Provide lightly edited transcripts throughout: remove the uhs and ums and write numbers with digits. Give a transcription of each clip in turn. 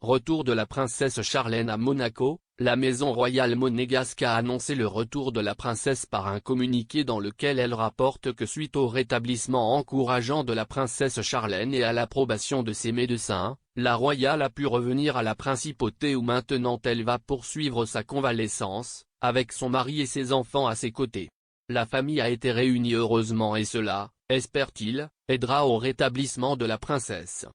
Retour de la princesse Charlène à Monaco. La maison royale monégasque a annoncé le retour de la princesse par un communiqué dans lequel elle rapporte que suite au rétablissement encourageant de la princesse Charlène et à l'approbation de ses médecins, la royale a pu revenir à la principauté où maintenant elle va poursuivre sa convalescence, avec son mari et ses enfants à ses côtés. La famille a été réunie heureusement et cela, espère-t-il, aidera au rétablissement de la princesse.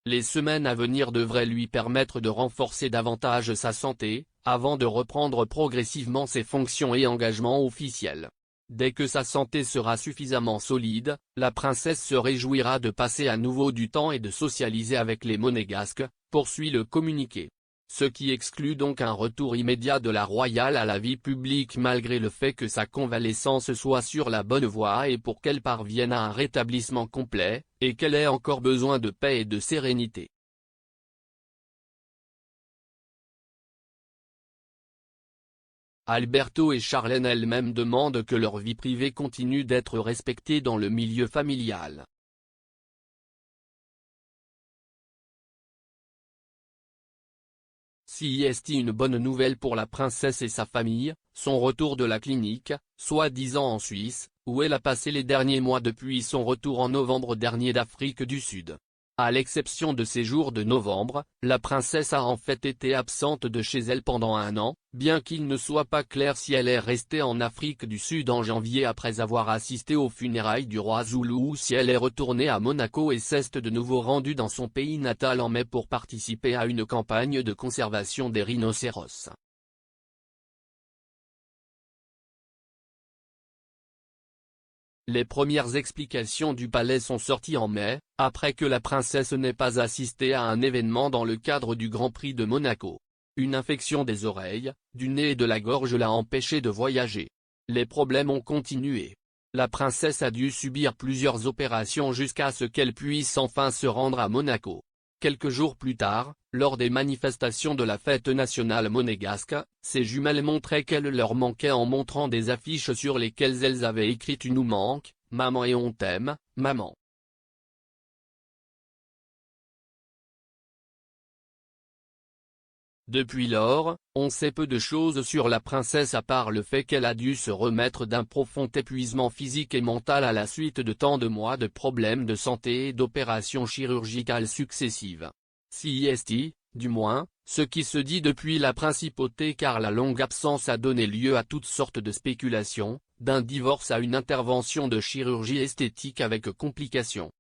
Les semaines à venir devraient lui permettre de renforcer davantage sa santé, avant de reprendre progressivement ses fonctions et engagements officiels. Dès que sa santé sera suffisamment solide, la princesse se réjouira de passer à nouveau du temps et de socialiser avec les Monégasques, poursuit le communiqué. Ce qui exclut donc un retour immédiat de la royale à la vie publique malgré le fait que sa convalescence soit sur la bonne voie et pour qu'elle parvienne à un rétablissement complet, et qu'elle ait encore besoin de paix et de sérénité. Alberto et Charlène elles-mêmes demandent que leur vie privée continue d'être respectée dans le milieu familial. C'est une bonne nouvelle pour la princesse et sa famille, son retour de la clinique, soi-disant en Suisse, où elle a passé les derniers mois depuis son retour en novembre dernier d'Afrique du Sud. À l'exception de ces jours de novembre, la princesse a en fait été absente de chez elle pendant un an, bien qu'il ne soit pas clair si elle est restée en Afrique du Sud en janvier après avoir assisté aux funérailles du roi Zoulou ou si elle est retournée à Monaco et s'est de nouveau rendue dans son pays natal en mai pour participer à une campagne de conservation des rhinocéros. Les premières explications du palais sont sorties en mai, après que la princesse n'ait pas assisté à un événement dans le cadre du Grand Prix de Monaco. Une infection des oreilles, du nez et de la gorge l'a empêchée de voyager. Les problèmes ont continué. La princesse a dû subir plusieurs opérations jusqu'à ce qu'elle puisse enfin se rendre à Monaco. Quelques jours plus tard, lors des manifestations de la fête nationale monégasque, ses jumelles montraient qu'elle leur manquait en montrant des affiches sur lesquelles elles avaient écrit « Tu nous manques, maman et on t'aime, maman ». Depuis lors, on sait peu de choses sur la princesse à part le fait qu'elle a dû se remettre d'un profond épuisement physique et mental à la suite de tant de mois de problèmes de santé et d'opérations chirurgicales successives. C'est, du moins, ce qui se dit depuis la principauté car la longue absence a donné lieu à toutes sortes de spéculations, d'un divorce à une intervention de chirurgie esthétique avec complications.